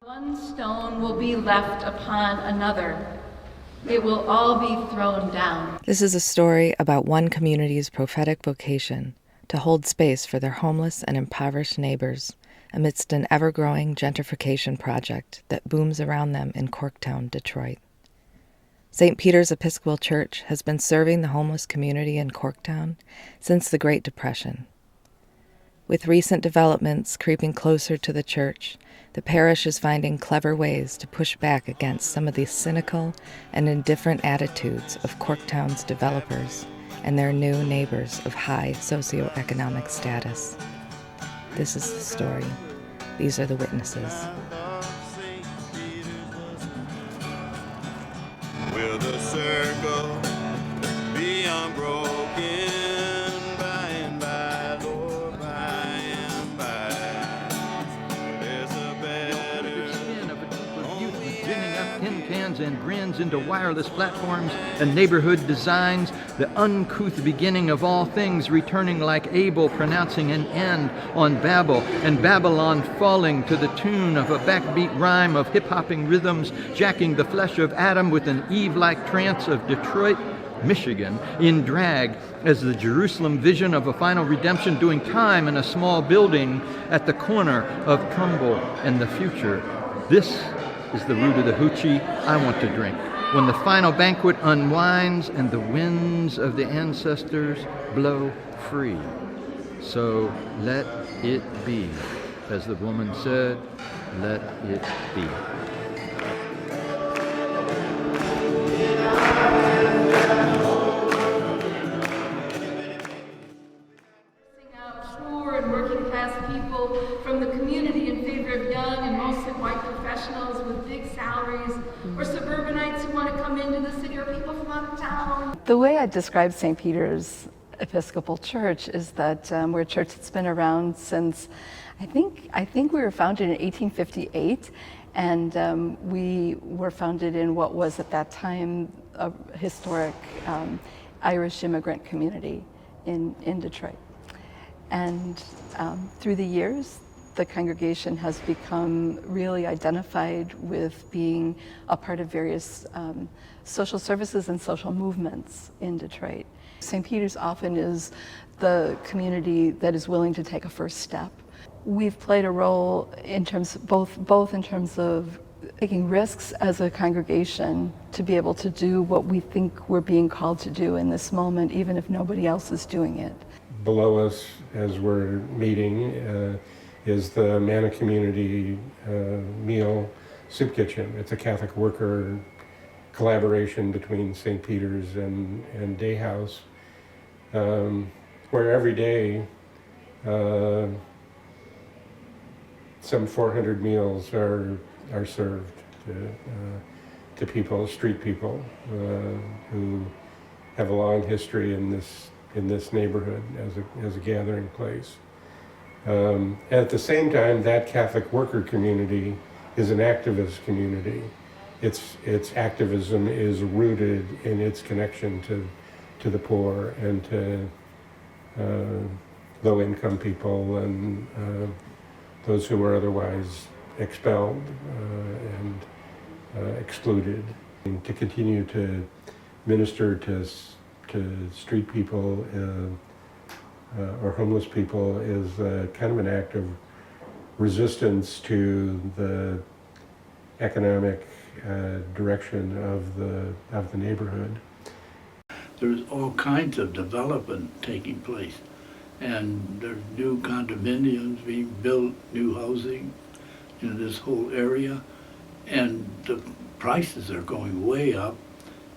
One stone will be left upon another. It will all be thrown down. This is a story about one community's prophetic vocation to hold space for their homeless and impoverished neighbors amidst an ever-growing gentrification project that booms around them in Corktown, Detroit. St. Peter's Episcopal Church has been serving the homeless community in Corktown since the Great Depression. With recent developments creeping closer to the church, the parish is finding clever ways to push back against some of the cynical and indifferent attitudes of Corktown's developers and their new neighbors of high socioeconomic status. This is the story. These are the witnesses. Will the circle be unbroken by and by, Lord, by and by? There's a better Spin of a group of youth ginning up tin cans and grins into wireless platforms and neighborhood designs, the uncouth beginning of all things returning like Abel pronouncing an end on Babel, and Babylon falling to the tune of a backbeat rhyme of hip-hopping rhythms, jacking the flesh of Adam with an Eve-like trance of Detroit, Michigan, in drag as the Jerusalem vision of a final redemption doing time in a small building at the corner of Trumbull and the future. This is the root of the hoochie I want to drink. When the final banquet unwinds and the winds of the ancestors blow free. So let it be. As the woman said, let it be. Poor and working class people from the community in favor of young and mostly white professionals with big salaries, or suburbanites who want to come into the city, or people from out of town. The way I describe St. Peter's Episcopal Church is that we're a church that's been around since, I think we were founded in 1858, and we were founded in what was at that time a historic Irish immigrant community in Detroit. And through the years, the congregation has become really identified with being a part of various social services and social movements in Detroit. St. Peter's often is the community that is willing to take a first step. We've played a role in terms both in terms of taking risks as a congregation to be able to do what we think we're being called to do in this moment, even if nobody else is doing it. Below us, as we're meeting, is the Manna Community Meal Soup Kitchen. It's a Catholic worker collaboration between St. Peter's and Day House, where every day some 400 meals are served to people, street people, who have a long history in this neighborhood as a gathering place. At the same time, that Catholic worker community is an activist community. Its activism is rooted in its connection to the poor and to low-income people and those who were otherwise expelled and excluded. And to continue to minister to street people or homeless people is kind of an act of resistance to the economic direction of the neighborhood. There's all kinds of development taking place, and there's new condominiums being built, new housing in this whole area, and the prices are going way up,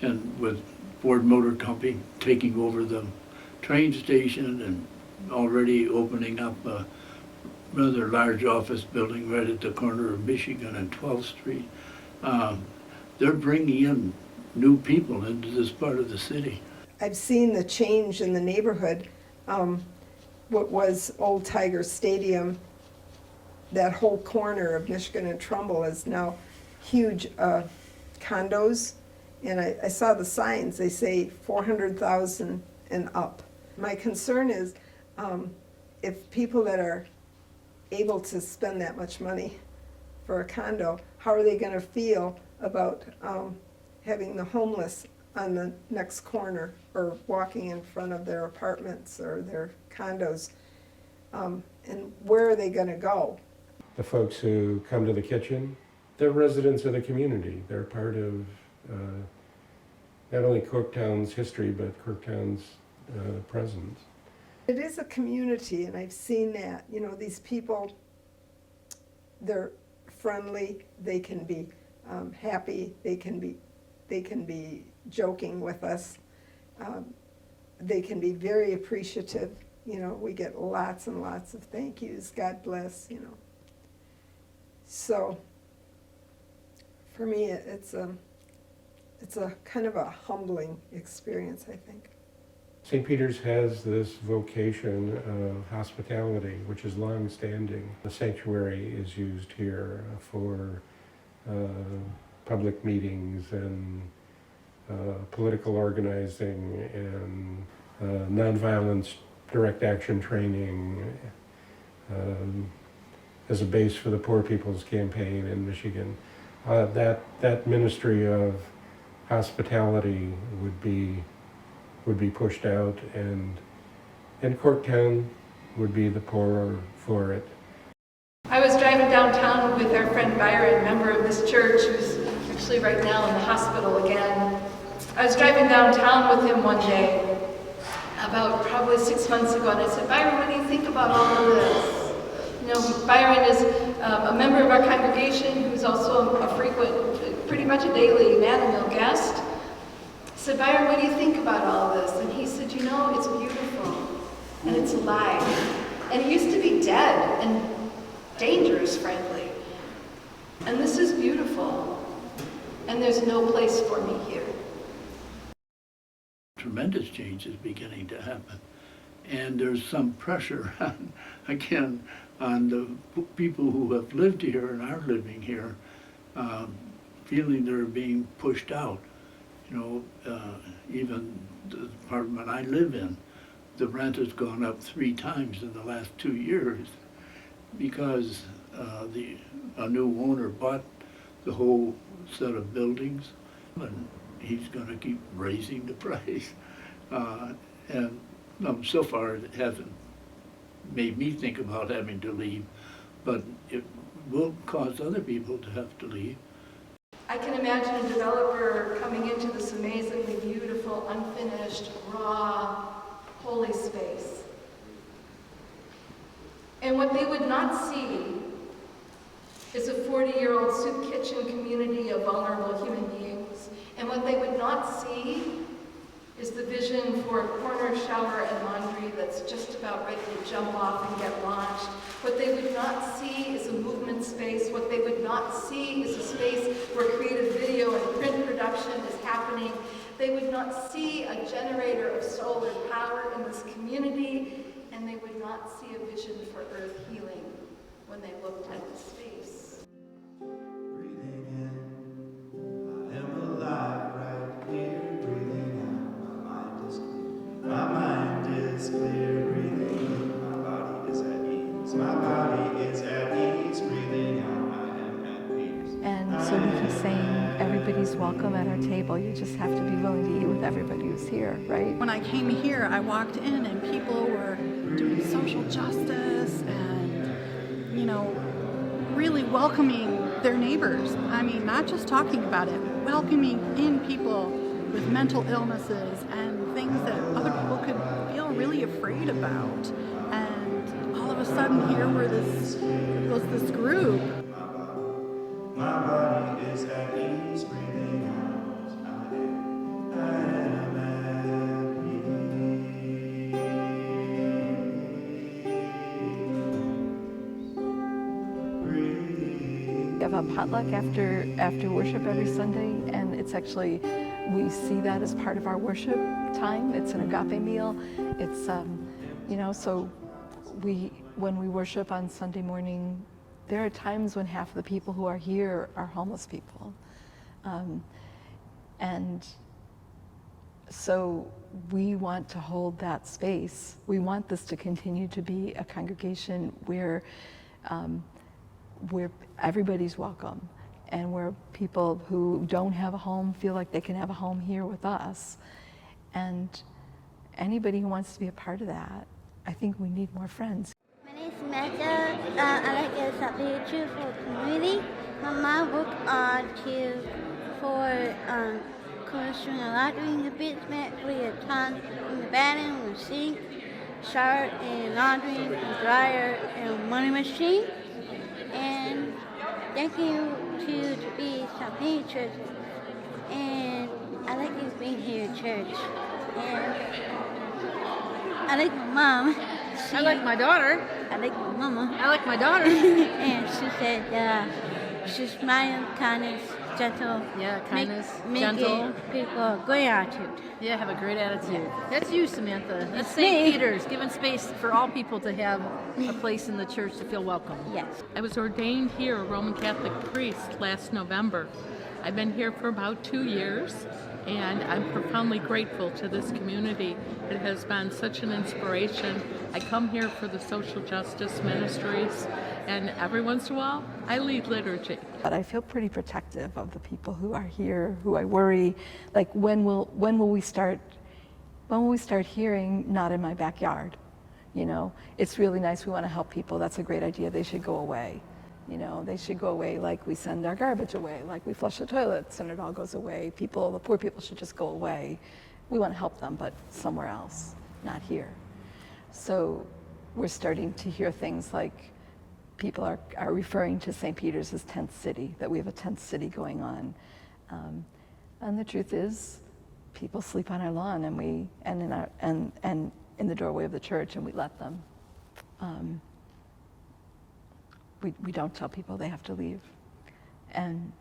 and with Ford Motor Company taking over the train station and already opening up a rather large office building right at the corner of Michigan and 12th Street. They're bringing in new people into this part of the city. I've seen the change in the neighborhood. What was Old Tiger Stadium, that whole corner of Michigan and Trumbull is now huge condos. And I saw the signs, they say 400,000 and up. My concern is if people that are able to spend that much money for a condo, how are they gonna feel about having the homeless on the next corner or walking in front of their apartments or their condos? And where are they gonna go? The folks who come to the kitchen, they're residents of the community. They're part of not only Corktown's history, but Corktown's presence. It is a community, and I've seen that. You know, these people, they're friendly, they can be happy, they can be joking with us. They can be very appreciative. You know, we get lots and lots of thank yous, God bless, you know. So, for me, it's a kind of a humbling experience, I think. St. Peter's has this vocation of hospitality, which is long-standing. The sanctuary is used here for public meetings and political organizing and nonviolence direct action training as a base for the Poor People's Campaign in Michigan. That ministry of hospitality would be pushed out, and Corktown would be the poorer for it. I was driving downtown with our friend Byron, member of this church, who's actually right now in the hospital again. I was driving downtown with him one day, about probably 6 months ago, and I said, Byron, what do you think about all of this? You know, Byron is a member of our congregation who's also a frequent, pretty much a daily man-and-mill guest. I said, Byron, what do you think about all of this? And he said, you know, it's beautiful, and it's alive. And it used to be dead and dangerous, frankly. And this is beautiful, and there's no place for me here. Tremendous change is beginning to happen. And there's some pressure, again, on the people who have lived here and are living here, feeling they're being pushed out. You know, even the apartment I live in, the rent has gone up 3 times in the last 2 years because a new owner bought the whole set of buildings, and he's going to keep raising the price. And so far it hasn't made me think about having to leave, but it will cause other people to have to leave. I can imagine a developer coming into this amazingly beautiful, unfinished, raw, holy space. And what they would not see is a 40-year-old soup kitchen community of vulnerable human beings. And what they would not see is the vision for a corner shower and laundry that's just about ready to jump off and get launched. What they would not see is a movement space. What they would not see is a space where creative video and print production is happening. They would not see a generator of solar power in this community, and they would not see a vision for earth healing when they looked at the space. Breathing in, I am alive right here. Breathing out, my mind is clear. Breathing in, my body is at ease. My body is at ease. Breathing out, I am at peace. And so we keep saying, everybody's welcome at our table. You just have to be willing to eat with everybody who's here, right? When I came here, I walked in and people were doing social justice and, you know, really welcoming their neighbors. I mean, not just talking about it, welcoming in people with mental illnesses and things that other people could feel really afraid about. And all of a sudden here was this group. My body is at ease. Breathing out, I am at peace. We have a potluck after worship every Sunday, and it's actually, we see that as part of our worship time. It's an agape meal. It's, you know, so when we worship on Sunday morning, there are times when half of the people who are here are homeless people. And so we want to hold that space. We want this to continue to be a congregation where where everybody's welcome, and where people who don't have a home feel like they can have a home here with us. And anybody who wants to be a part of that, I think we need more friends. My name is Magda. I like to support for community. My mom worked for commissioning a laundry in the basement, with a ton in the bathroom, with sink, shower, and laundry, and dryer, and money machine. And thank you to be something church. And I like to be here at church. And I like my mom. I like my daughter. I like my mama. I like my daughter. And she said she's smiling, kindness, gentle. Yeah, kindness, make gentle. People a great attitude. Yeah, have a great attitude. That's you, Samantha. That's It's St. me. Peter's, giving space for all people to have a place in the church to feel welcome. Yes. I was ordained here a Roman Catholic priest last November. I've been here for about 2 years, and I'm profoundly grateful to this community. It has been such an inspiration. I come here for the social justice ministries, and every once in a while, I lead liturgy. But I feel pretty protective of the people who are here, who I worry, like when will we start hearing not in my backyard? You know, it's really nice, we want to help people, that's a great idea, they should go away. You know, they should go away like we send our garbage away, like we flush the toilets and it all goes away. The poor people should just go away. We want to help them, but somewhere else, not here. So we're starting to hear things like people are referring to St. Peter's as tent city, that we have a tent city going on. And the truth is, people sleep on our lawn and in the doorway of the church, and we let them. We don't tell people they have to leave. And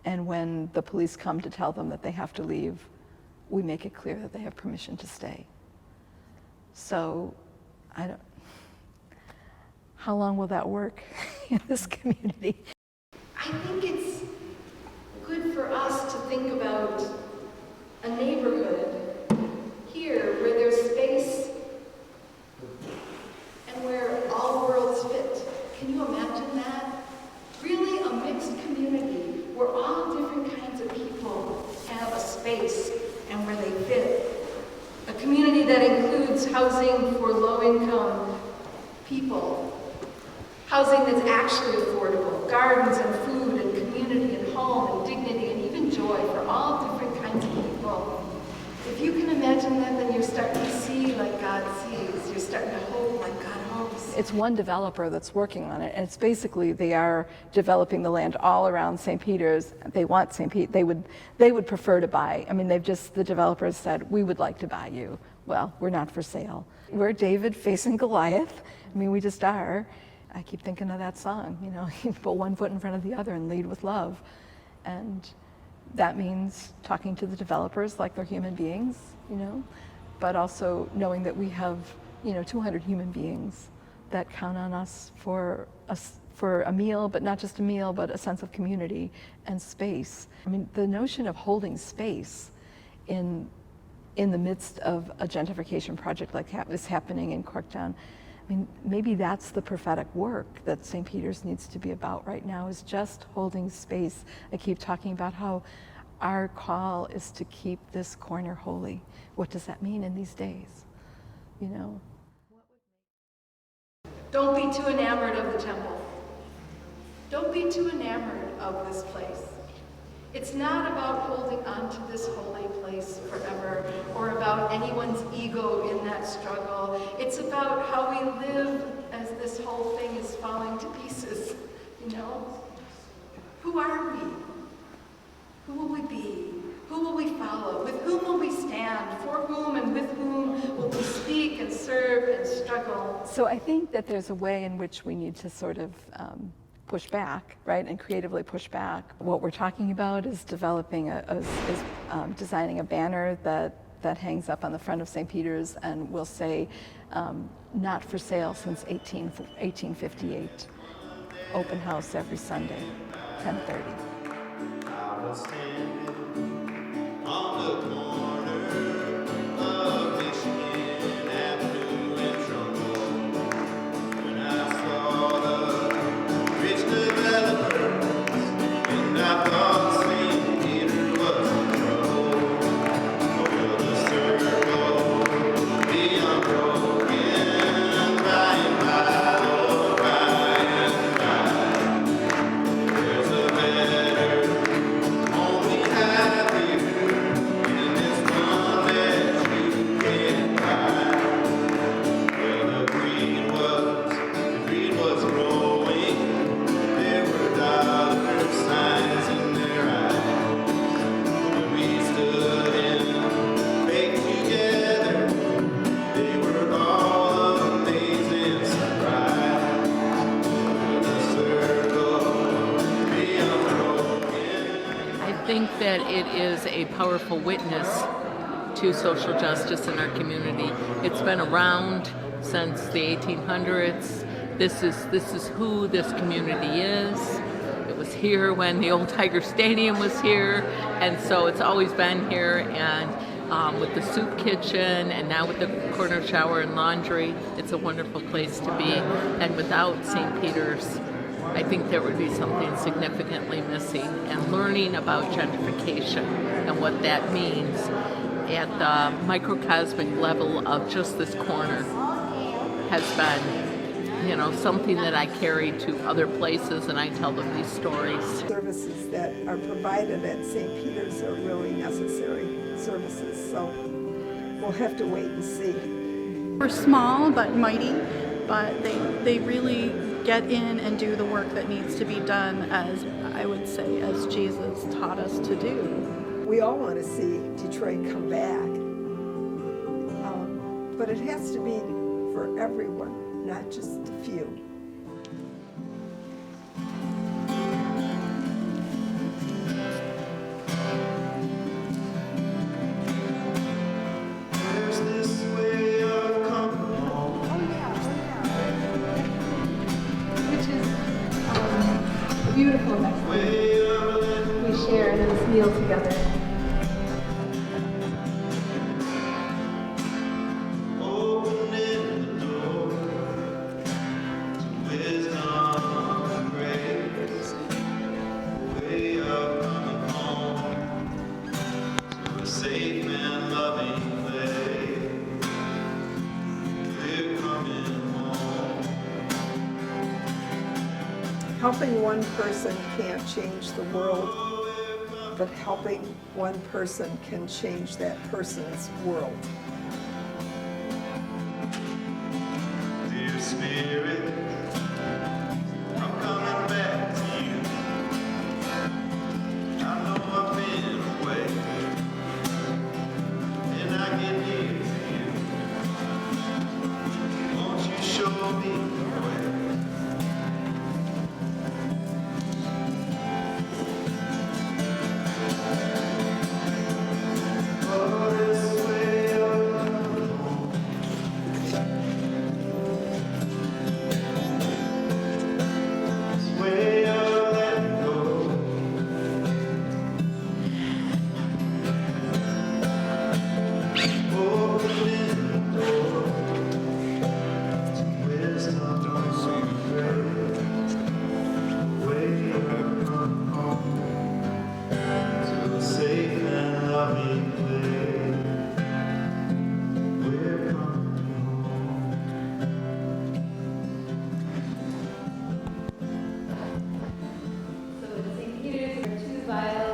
when the police come to tell them that they have to leave, we make it clear that they have permission to stay. So how long will that work in this community? I think it's good for us to think about a neighborhood here where there's space and where all worlds fit. Can you imagine that? Really a mixed community where all different kinds of people have a space and where they fit. A community that includes housing for low-income people, housing that's actually affordable, gardens and food and community and home and dignity and even joy for all different kinds of people. If you can imagine that, then you're starting to see like God sees. You're starting to hope like God hopes. It's one developer that's working on it, and it's basically they are developing the land all around St. Peter's. They want St. Pete. They would prefer to buy. I mean, the developers said, we would like to buy you. Well, we're not for sale. We're David facing Goliath. I mean, we just are. I keep thinking of that song, you know, you put one foot in front of the other and lead with love. And that means talking to the developers like they're human beings, you know, but also knowing that we have, 200 human beings that count on us for a meal, but not just a meal, but a sense of community and space. I mean, the notion of holding space in the midst of a gentrification project like is happening in Corktown, I mean, maybe that's the prophetic work that St. Peter's needs to be about right now, is just holding space. I keep talking about how our call is to keep this corner holy. What does that mean in these days? You know? Don't be too enamored of the temple. Don't be too enamored of this place. It's not about holding on to this holy place forever or about anyone's ego in that struggle. It's about how we live as this whole thing is falling to pieces, you know? Who are we? Who will we be? Who will we follow? With whom will we stand? For whom and with whom will we speak and serve and struggle? So I think that there's a way in which we need to sort of push back, right, and creatively push back. What we're talking about is developing designing a banner that hangs up on the front of St. Peter's and will say, not for sale since 1858. Open house every Sunday, 10:30. I was standing on the corner of Michigan Avenue and Trumbull when I saw the rich good think that it is a powerful witness to social justice in our community. It's been around since the 1800s. This is who this community is. It was here when the old Tiger Stadium was here, and so it's always been here. And with the soup kitchen, and now with the corner shower and laundry, it's a wonderful place to be. And without St. Peter's, I think there would be something significantly missing. And learning about gentrification and what that means at the microcosmic level of just this corner has been, something that I carry to other places, and I tell them these stories. Services that are provided at St. Peter's are really necessary services, so we'll have to wait and see. We're small but mighty, but they really get in and do the work that needs to be done, as I would say, as Jesus taught us to do. We all want to see Detroit come back, but it has to be for everyone, not just a few. There's this way of coming home. Which is a beautiful message we share in this meal together. Opening the door to wisdom and grace. Way of coming home to a safe and loving place. We're coming home. Helping one person can't change the world, but helping one person can change that person's world. Dear Spirit, I'm coming back to you. I know I've been away, and I get near to you. Won't you show me the way? Oh, this way of coming home. This way of letting go. Opening the door to wisdom and grace. Way of coming home to a safe and loving place. We're coming home. So at St. Peter's, there are two vials